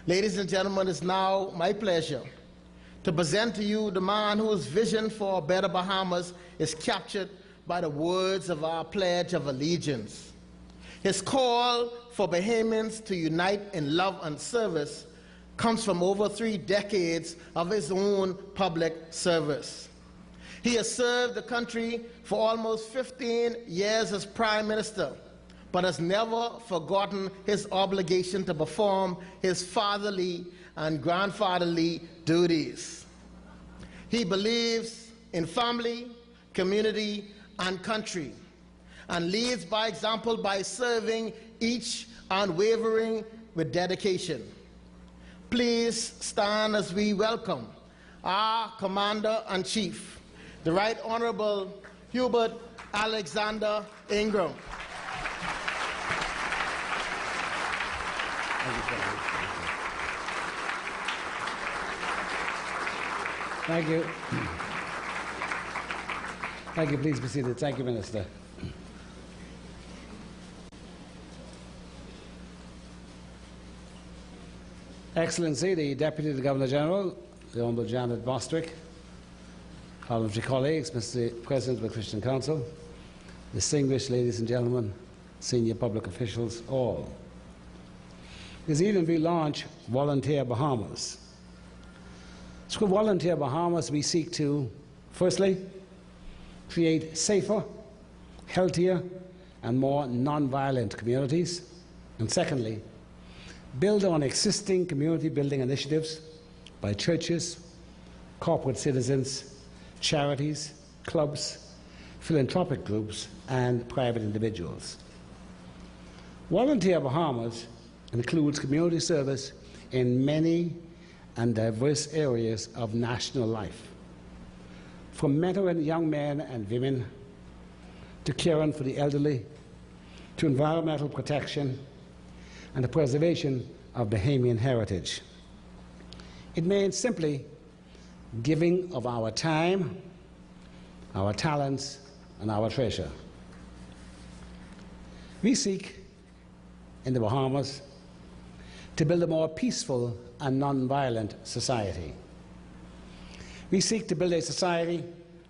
Ladies and gentlemen, it's now my pleasure to present to you the man whose vision for a better Bahamas is captured by the words of our Pledge of Allegiance. His call for Bahamians to unite in love and service comes from over 3 decades of his own public service. He has served the country for almost 15 years as Prime Minister, but has never forgotten his obligation to perform his fatherly and grandfatherly duties. He believes in family, community, and country, and leads by example by serving each unwavering with dedication. Please stand as we welcome our Commander-in-Chief, the Right Honorable Hubert Alexander Ingram. Thank you. Thank you. Please be seated. Thank you, Minister. Excellency, the Deputy to the Governor-General, the Honourable Janet Bostwick, parliamentary colleagues, Mr. President of the Christian Council, distinguished ladies and gentlemen, senior public officials, all. This evening we launch Volunteer Bahamas. Through Volunteer Bahamas we seek to, firstly, create safer, healthier and more non-violent communities, and secondly, build on existing community building initiatives by churches, corporate citizens, charities, clubs, philanthropic groups and private individuals. Volunteer Bahamas includes community service in many and diverse areas of national life, from mentoring young men and women to caring for the elderly, to environmental protection and the preservation of Bahamian heritage. It means simply giving of our time, our talents, and our treasure. We seek in the Bahamas to build a more peaceful and non-violent society. We seek to build a society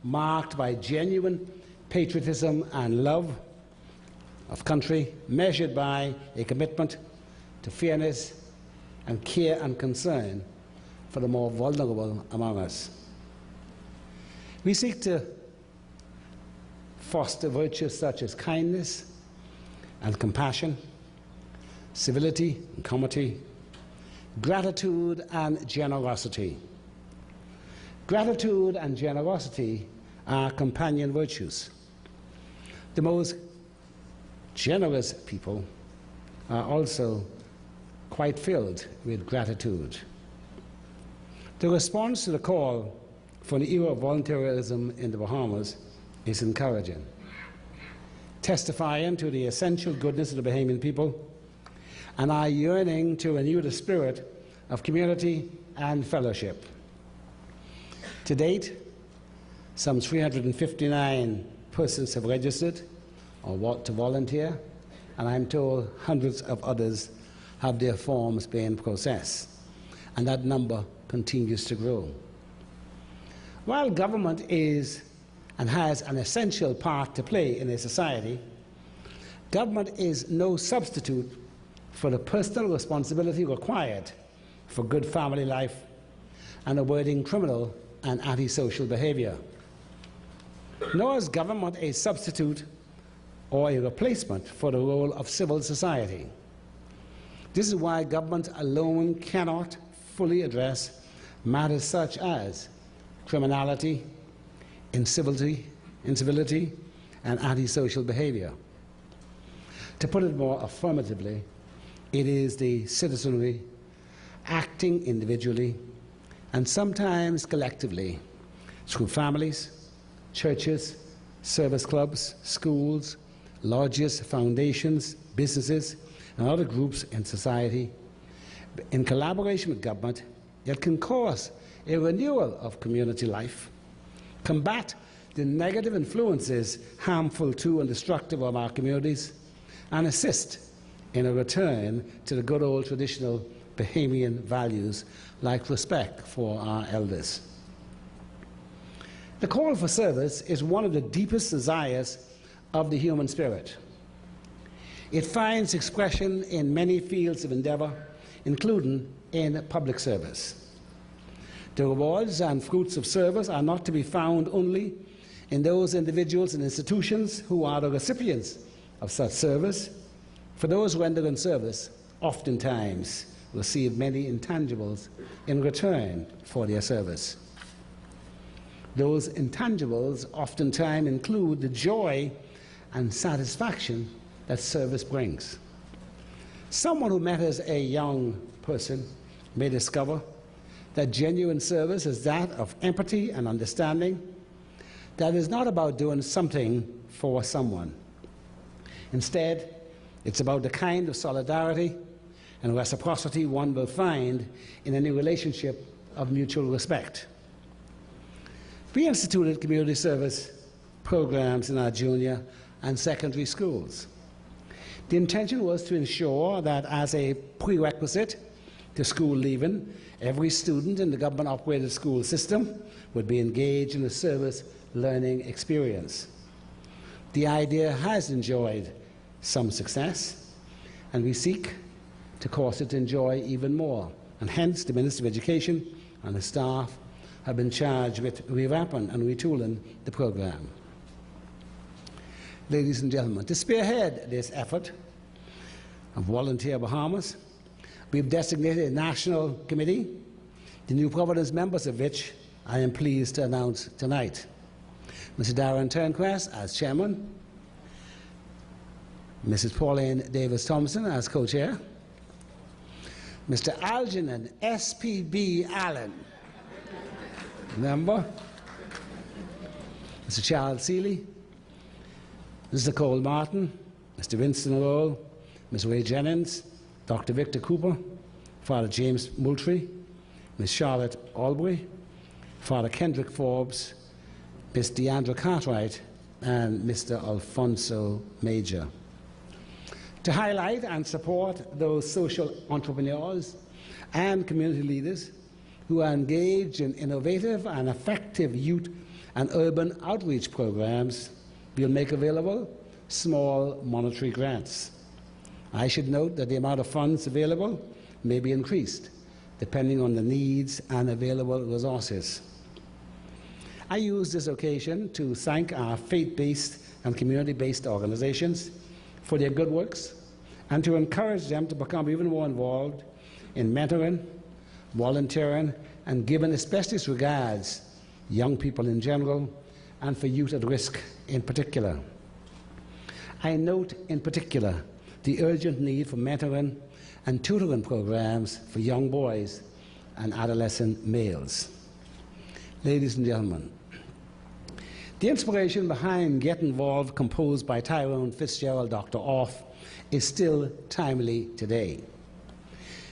marked by genuine patriotism and love of country, measured by a commitment to fairness and care and concern for the more vulnerable among us. We seek to foster virtues such as kindness and compassion, civility and comity, gratitude and generosity. Gratitude and generosity are companion virtues. The most generous people are also quite filled with gratitude. The response to the call for an era of volunteerism in the Bahamas is encouraging, testifying to the essential goodness of the Bahamian people and our yearning to renew the spirit of community and fellowship. To date, some 359 persons have registered or to volunteer, and I'm told hundreds of others have their forms being processed, and that number continues to grow. While government is and has an essential part to play in a society, government is no substitute for the personal responsibility required for good family life and avoiding criminal and antisocial behavior. Nor is government a substitute or a replacement for the role of civil society. This is why government alone cannot fully address matters such as criminality, incivility, and antisocial behavior. To put it more affirmatively, it is the citizenry acting individually and sometimes collectively through families, churches, service clubs, schools, lodges, foundations, businesses, and other groups in society, in collaboration with government, it can cause a renewal of community life, combat the negative influences harmful to and destructive of our communities, and assist in a return to the good old traditional Bahamian values like respect for our elders. The call for service is one of the deepest desires of the human spirit. It finds expression in many fields of endeavor, including in public service. The rewards and fruits of service are not to be found only in those individuals and institutions who are the recipients of such service. For those who render in service, oftentimes receive many intangibles in return for their service. Those intangibles oftentimes include the joy and satisfaction that service brings. Someone who mentors a young person may discover that genuine service is that of empathy and understanding, that is not about doing something for someone. Instead, it's about the kind of solidarity and reciprocity one will find in any relationship of mutual respect. We instituted community service programs in our junior and secondary schools. The intention was to ensure that as a prerequisite to school leaving, every student in the government-operated school system would be engaged in a service learning experience. The idea has enjoyed some success, and we seek to cause it to enjoy even more. And hence, the Minister of Education and his staff have been charged with revamping and retooling the program. Ladies and gentlemen, to spearhead this effort of Volunteer Bahamas, we've designated a national committee, the new Providence members of which I am pleased to announce tonight. Mr. Darren Turnquest as chairman, Mrs. Pauline Davis-Thompson as co-chair, Mr. Algernon S.P.B. Allen, member, Mr. Charles Seeley, Mr. Cole Martin, Mr. Winston Rowe, Ms. Ray Jennings, Dr. Victor Cooper, Father James Moultrie, Ms. Charlotte Albury, Father Kendrick Forbes, Ms. Deandra Cartwright, and Mr. Alfonso Major. To highlight and support those social entrepreneurs and community leaders who are engaged in innovative and effective youth and urban outreach programs, we'll make available small monetary grants. I should note that the amount of funds available may be increased depending on the needs and available resources. I use this occasion to thank our faith-based and community-based organizations for their good works and to encourage them to become even more involved in mentoring, volunteering, and giving especially regards young people in general and for youth at risk in particular. I note in particular the urgent need for mentoring and tutoring programs for young boys and adolescent males. Ladies and gentlemen, the inspiration behind Get Involved, composed by Tyrone Fitzgerald, Dr. Off, is still timely today.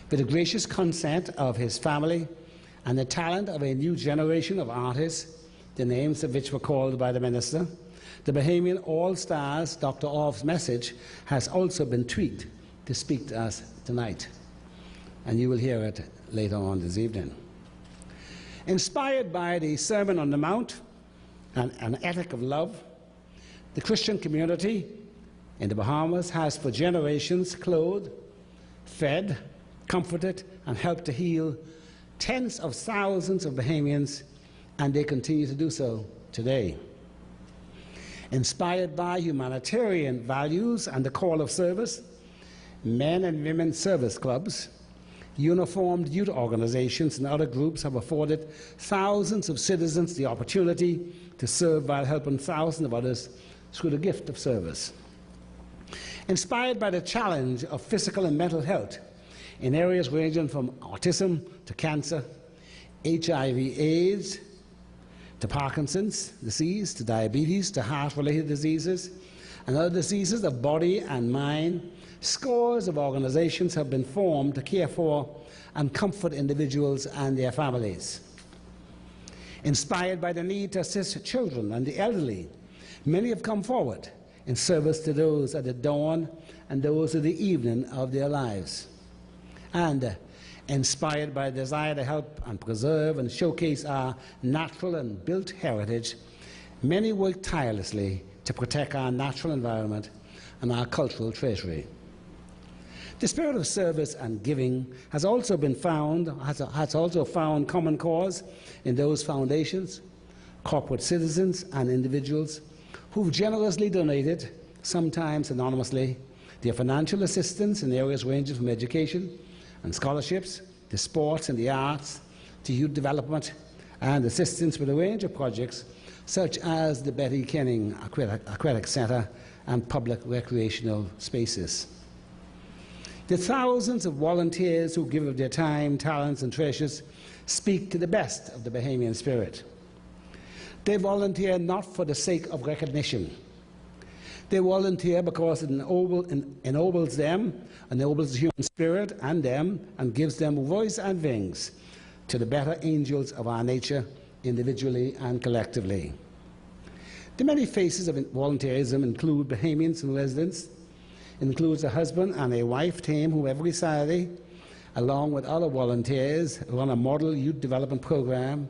With the gracious consent of his family and the talent of a new generation of artists, the names of which were called by the minister, the Bahamian All-Stars Dr. Off's message has also been tweaked to speak to us tonight, and you will hear it later on this evening. Inspired by the Sermon on the Mount and an ethic of love, the Christian community in the Bahamas has for generations clothed, fed, comforted, and helped to heal tens of thousands of Bahamians, and they continue to do so today. Inspired by humanitarian values and the call of service, men and women service clubs, uniformed youth organizations, and other groups have afforded thousands of citizens the opportunity to serve while helping thousands of others through the gift of service. Inspired by the challenge of physical and mental health in areas ranging from autism to cancer, HIV/AIDS, to Parkinson's disease, to diabetes, to heart-related diseases, and other diseases of body and mind, scores of organizations have been formed to care for and comfort individuals and their families. Inspired by the need to assist children and the elderly, many have come forward in service to those at the dawn and those at the evening of their lives. And Inspired by a desire to help and preserve and showcase our natural and built heritage, many work tirelessly to protect our natural environment and our cultural treasury. The spirit of service and giving has also found common cause in those foundations, corporate citizens and individuals who've generously donated, sometimes anonymously, their financial assistance in areas ranging from education and scholarships to sports and the arts to youth development and assistance with a range of projects such as the Betty Kenning Aquatic Centre and public recreational spaces. The thousands of volunteers who give of their time, talents and treasures speak to the best of the Bahamian spirit. They volunteer not for the sake of recognition. They volunteer because it ennobles them, ennobles the human spirit and them, and gives them voice and wings to the better angels of our nature, individually and collectively. The many faces of volunteerism include Bahamians and residents. It includes a husband and a wife team who every Saturday, along with other volunteers, run a model youth development program.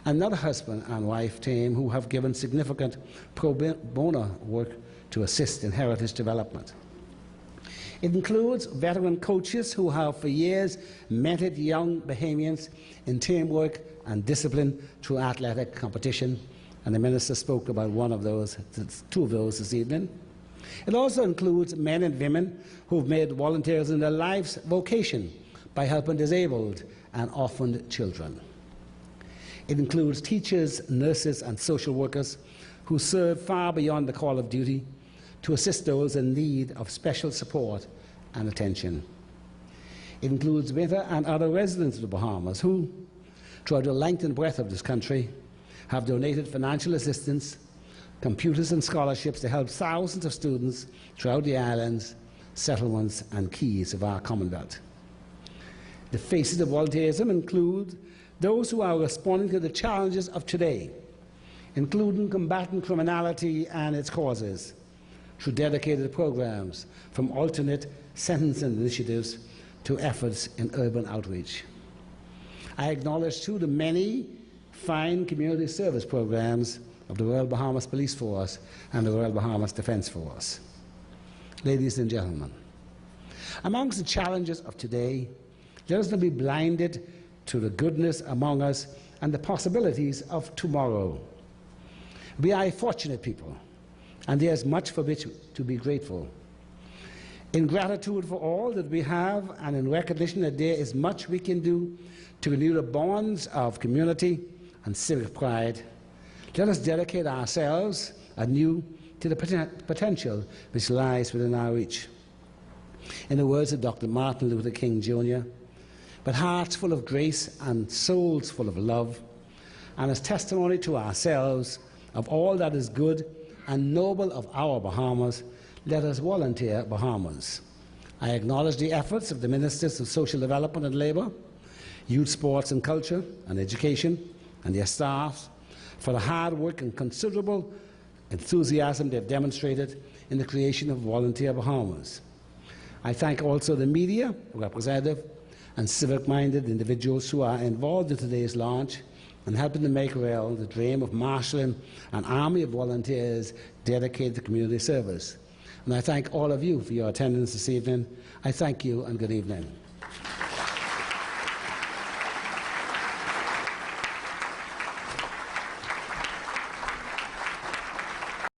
Another husband and wife team who have given significant pro bono work to assist in heritage development. It includes veteran coaches who have for years mentored young Bahamians in teamwork and discipline through athletic competition, and the Minister spoke about two of those this evening. It also includes men and women who have made volunteers in their life's vocation by helping disabled and orphaned children. It includes teachers, nurses and social workers who serve far beyond the call of duty to assist those in need of special support and attention. It includes winter and other residents of the Bahamas who, throughout the length and breadth of this country, have donated financial assistance, computers and scholarships to help thousands of students throughout the islands, settlements and keys of our Commonwealth. The faces of volunteerism include those who are responding to the challenges of today, including combating criminality and its causes, through dedicated programs, from alternate sentencing initiatives to efforts in urban outreach. I acknowledge too the many fine community service programs of the Royal Bahamas Police Force and the Royal Bahamas Defence Force. Ladies and gentlemen, amongst the challenges of today, let us not be blinded to the goodness among us and the possibilities of tomorrow. We are a fortunate people, and there is much for which to be grateful. In gratitude for all that we have and in recognition that there is much we can do to renew the bonds of community and civic pride, let us dedicate ourselves anew to the potential which lies within our reach. In the words of Dr. Martin Luther King Jr., with hearts full of grace and souls full of love, and as testimony to ourselves of all that is good and noble of our Bahamas, let us volunteer Bahamas. I acknowledge the efforts of the Ministers of Social Development and Labour, Youth, Sports and Culture and Education, and their staffs for the hard work and considerable enthusiasm they have demonstrated in the creation of Volunteer Bahamas. I thank also the media, representative, and civic-minded individuals who are involved in today's launch and helping to make real the dream of marshalling an army of volunteers dedicated to community service. And I thank all of you for your attendance this evening. I thank you and good evening.